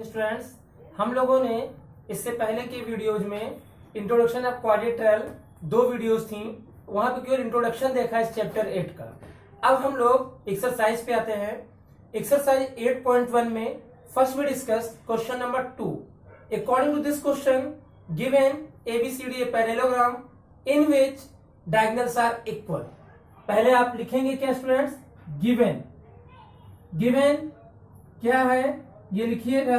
Students, हम लोगों ने इससे पहले के वीडियोज में इंट्रोडक्शन ऑफ क्वाड्रिलेटरल 2 वीडियोज थी, वहां पे केवल इंट्रोडक्शन देखा इस चैप्टर 8 का। अब हम लोग एक्सरसाइज पे आते हैं। एक्सरसाइज 8.1 में first we discuss question number 2। According to this question given ABCD a parallelogram in which diagonals are equal। पहले आप लिखेंगे क्या स्टूडेंट्स? गिवन क्या है ये लिखिएगा।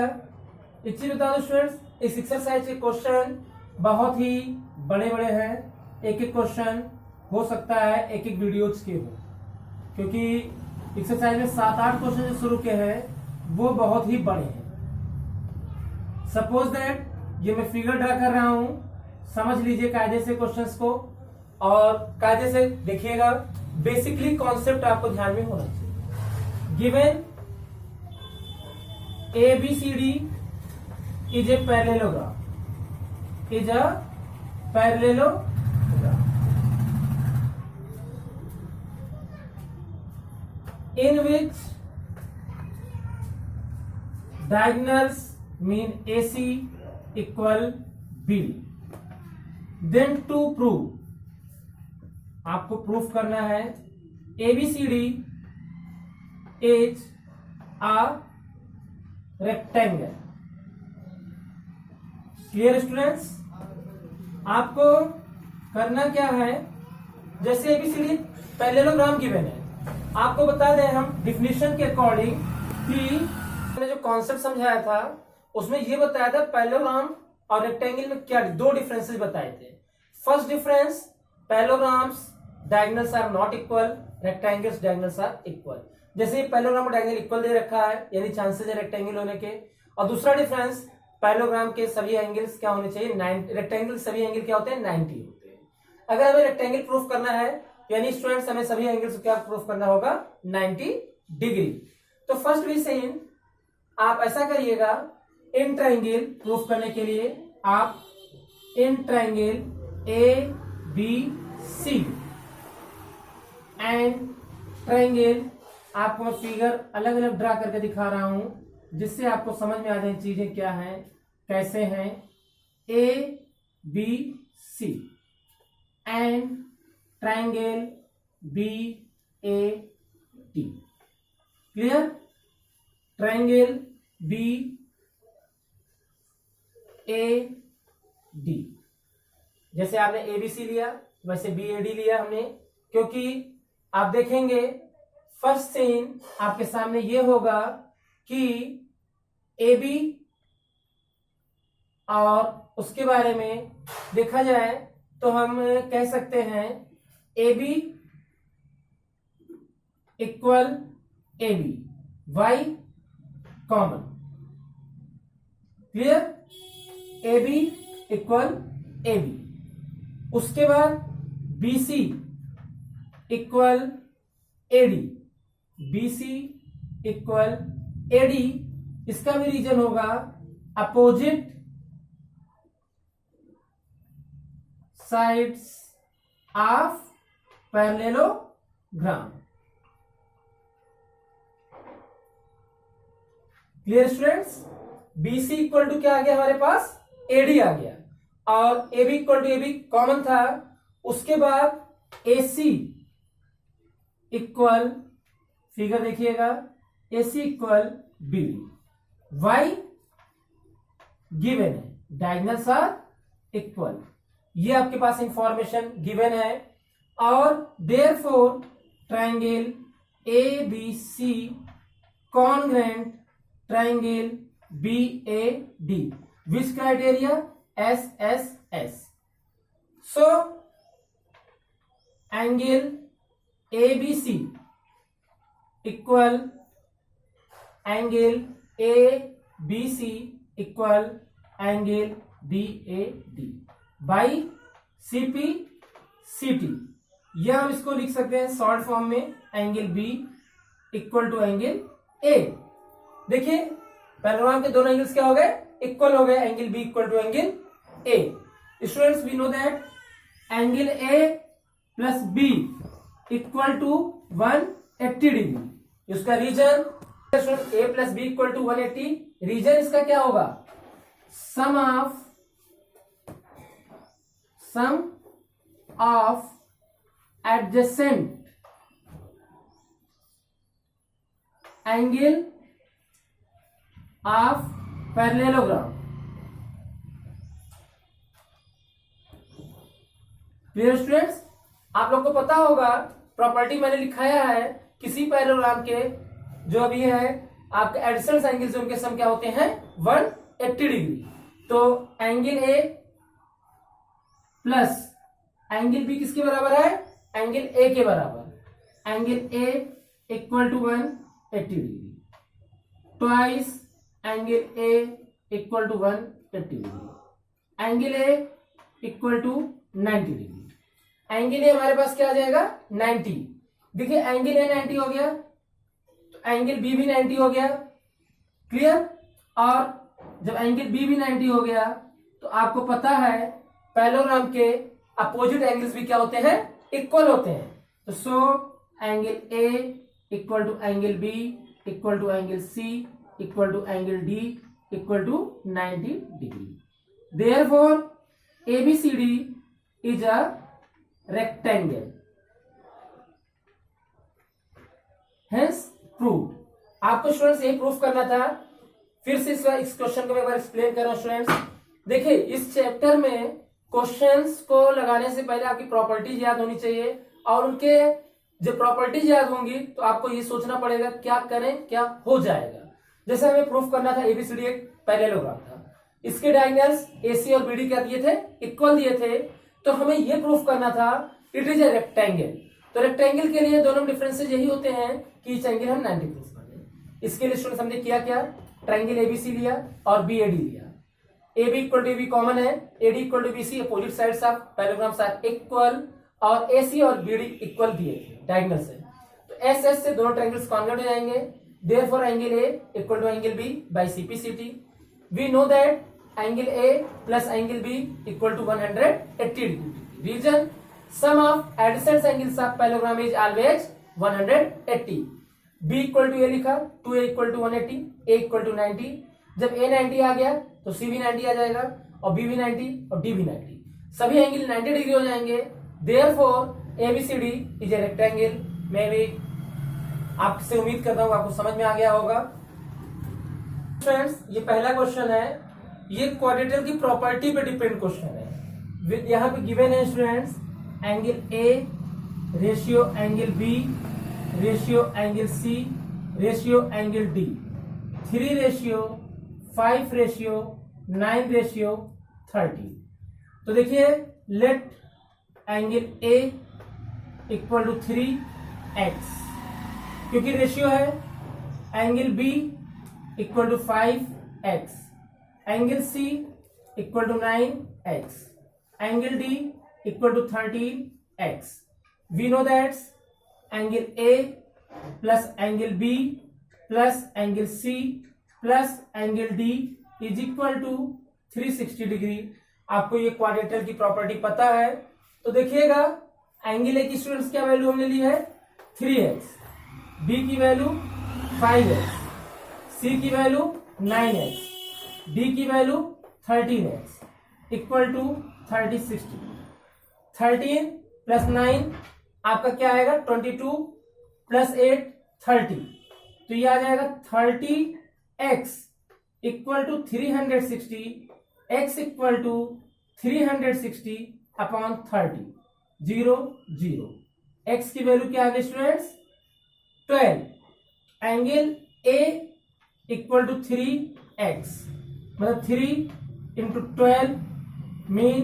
एक चीज बता दो स्टूडेंट्स, इस एक्सरसाइज के क्वेश्चन बहुत ही बड़े बड़े हैं। एक एक क्वेश्चन हो सकता है एक एक वीडियोज के हो, क्योंकि एक्सरसाइज में 7-8 क्वेश्चन जो शुरू के हैं वो बहुत ही बड़े हैं। सपोज दैट ये मैं फिगर ड्रा कर रहा हूं, समझ लीजिए कायदे से क्वेश्चंस को और कायदे से देखिएगा। बेसिकली कॉन्सेप्ट आपको ध्यान में होना चाहिए। Given ABCD is a parallelogram, is a parallelogram in which diagonals mean AC equal BD। Then to prove, आपको प्रूफ करना है ABCD is a rectangle. Clear students? आपको करना क्या है, जैसे ABCD पैरेललोग्राम गिवन है, आपको बता दें हम डिफिनीशन के अकॉर्डिंग कि मैंने जो कॉन्सेप्ट समझाया था उसमें ये बताया था पैरेललोग्राम और रेक्टेंगल में क्या 2 डिफरेंसेस बताए थे। First difference, parallelograms diagonals are not equal, rectangles diagonals are equal. जैसे पैरेललोग्राम में डायगोनल इक्वल दे रखा है, यानी चांसेस है रेक्टेंगल होने के। और दूसरा डिफरेंस, पैरेललोग्राम के सभी एंगल्स क्या होने चाहिए 90, रेक्टेंगल सभी एंगल क्या होते हैं 90 होते हैं। अगर हमें रेक्टेंगल प्रूफ करना है यानी स्टूडेंट्स हमें सभी एंगल्स क्या प्रूफ करना होगा 90 डिग्री। तो फर्स्ट वी सेन आप ऐसा करिएगा, इन ट्रायंगल प्रूफ करने के लिए आप in triangle ABC and triangle, आपको मैं फिगर अलग अलग ड्रा करके दिखा रहा हूं जिससे आपको समझ में आ जाए चीजें क्या हैं कैसे हैं। ABC and triangle BAD। Clear? Triangle BAD, जैसे आपने ABC लिया वैसे BAD लिया हमने, क्योंकि आप देखेंगे फर्स्ट सीन आपके सामने ये होगा कि AB और उसके बारे में देखा जाए तो हम कह सकते हैं AB equal AB, Y common. Clear? AB equal AB। उसके बाद BC equal AD, BC equal AD। इसका भी रीजन होगा opposite sides of parallelogram. Clear students? BC equal to क्या आ गया हमारे पास AD आ गया, और AB equal to AB common था। उसके बाद AC इक्वल, फिगर देखिएगा, AC equal BD। Y given है, डायगोनल्स आर इक्वल, ये आपके पास इंफॉर्मेशन गिवन है। और therefore triangle ABC congruent triangle BAD, which criteria SSS। So angle ABC equal angle ABC equal angle BAD by CP/CT। यह हम इसको लिख सकते हैं शॉर्ट फॉर्म में angle B equal to angle A। देखिए पैरेललोग्राम के दोनों एंगल्स क्या हो गए इक्वल हो गए, angle B equal to angle A। Students we know that angle A plus B equal to 180 डिग्री। इसका reason A plus B equal to 180, reason इसका क्या होगा, sum of adjacent angle of parallelogram. Clear students, आप लोग को पता होगा प्रॉपर्टी मैंने लिखाया है किसी पैरेललोग्राम के जो अभी है आपके एडजेसेंट एंगल्स उनके सम क्या होते हैं 180 डिग्री। तो angle A plus angle B किसके बराबर है, एंगल ए के बराबर। Angle A equal to 180 degree twice angle A equal to 180 degree. Angle A equal to 90 degree. Angle A हमारे पास क्या आ जाएगा 90। देखिए एंगल ए 90 हो गया तो एंगल बी भी 90 हो गया। क्लियर। और जब एंगल बी भी 90 हो गया तो आपको पता है पैरेललोग्राम के अपोजिट एंगल्स भी क्या होते हैं, इक्वल होते हैं। तो so angle A equal to angle B equal to angle C equal to angle D equal to 90 degree. Therefore ABCD is a rectangle. Hence proved. आपको स्टूडेंट्स यही प्रूफ करना था। फिर से इस क्वेश्चन को मैं एक बार एक्सप्लेन कर रहा हूं स्टूडेंट्स। देखिए इस चैप्टर में क्वेश्चंस को लगाने से पहले आपकी प्रॉपर्टीज याद होनी चाहिए और उनके जब प्रॉपर्टीज याद होंगी तो आपको ये सोचना पड़ेगा क्या करें क्या हो जाएगा। जैसे हमें प्रूफ करना था ABCD एक पैरेललोग्राम था, इसके डायगोनल्स AC और BD क्या दिए थे, इक्वल दिए थे। तो हमें ये प्रूफ करना था इट इज ए रेक्टेंगल। तो रेक्टेंगल के लिए दोनों डिफरेंसेस यही होते हैं कि इच एंगल हम 90 प्रूफ कर दें। इसके लिए स्टूडेंट्स हमने किया क्या, ट्रायंगल ABC लिया और BAD लिया। AB equal to AB common है, AD equal to BC, opposite sides of parallelograms are equal और AC और BD इक्वल दिए थे डायगोनल से। तो SS से दोनों ट्रायंगल्स कॉन्वर्ट हो जाएंगे। Therefore angle A equal to angle B by CPCT। We know that angle A plus angle B equal to 180 degree. Reason sum of adjacent angles of parallelogram is always 180। B equal to A लिखा, 2A equal to 180, A equal to 90। जब A 90 आ गया तो C भी 90 आ जाएगा और B भी 90 और D भी 90। सभी एंगल 90 डिग्री हो जाएंगे। Therefore ABCD is a rectangle. मैं भी आपसे उम्मीद करता हूं आपको समझ में आ गया होगा। फ्रेंड्स ये पहला क्वेश्चन है, ये क्वाड्रेटर की प्रॉपर्टी पे डिपेंड क्वेश्चन है। यहाँ पे गिवन है students angle A ratio angle B ratio angle C ratio angle D, 3 ratio 5 ratio 9 ratio 30। तो देखिए let angle A equal to 3x क्योंकि रेशियो है, angle B equal to 5x, angle C equal to 9x, angle D equal to 13x। We know that's angle A plus angle B plus angle C plus angle D is equal to 360 degree. आपको ये क्वाड्रेटर की property पता है। तो देखिएगा angle A की students क्या value हमने ली है 3x, B की वैल्यू 5x, C की वैल्यू 9x, D की value 13x equal to 3060। 13 plus 9 आपका क्या आएगा 22 प्लस 8 30। तो ये आ जाएगा 30x equal to 360, x equal to 360 upon 30, 0 0। x की वैल्यू क्या आ गई students 12। Angle A equal to 3x मतलब 3 इंटू 12 मीन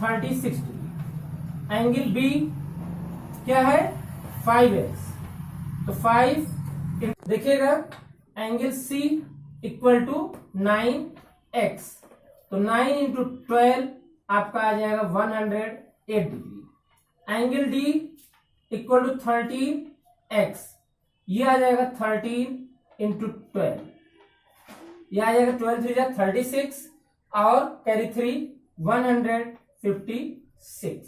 36। एंगल B क्या है 5x तो 5 देखिएगा angle C equal to 9x तो 9 इंटू 12 आपका आ जाएगा 108 degree. Angle D equal to 13x ये आ जाएगा 13 इंटू 12, ये आ जाएगा 12 3 36 और कैरी 3 156।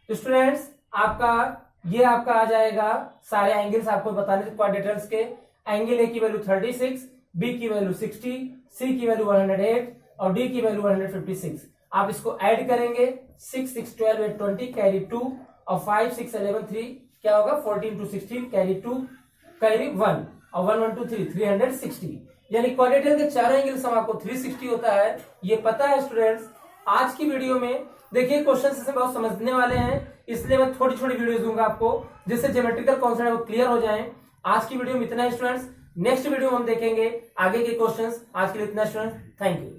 तो स्टूडेंट्स आपका ये आपका आ जाएगा सारे एंगल्स आपको बताने क्वाड्रेटर्स के। एंगल A की वैल्यू 36, B की वैल्यू 60, सी की वैल्यू 108 और डी की वैल्यू 156। आप इसको ऐड करेंगे, 6 6 12 8 20 कैरी 2 और 5 6 11 3 क्या होगा 14 2 16 कैरी 2 कैरी 1 और 1 1 2 3 360। यानी क्वाड्रेटिकल के चारों एंगल हम आपको 360 होता है, ये पता है स्टूडेंट्स। आज की वीडियो में देखिए क्वेश्चन से बहुत समझने वाले हैं, इसलिए मैं थोड़ी छोटी वीडियो दूंगा आपको जिससे ज्योमेट्रिकल कॉन्सेप्ट वो क्लियर हो जाएं। आज की वीडियो में इतना है स्टूडेंट्स, नेक्स्ट वीडियो में हम देखेंगे आगे के क्वेश्चंस। आज के लिए इतना स्टूडेंट्स, थैंक यू।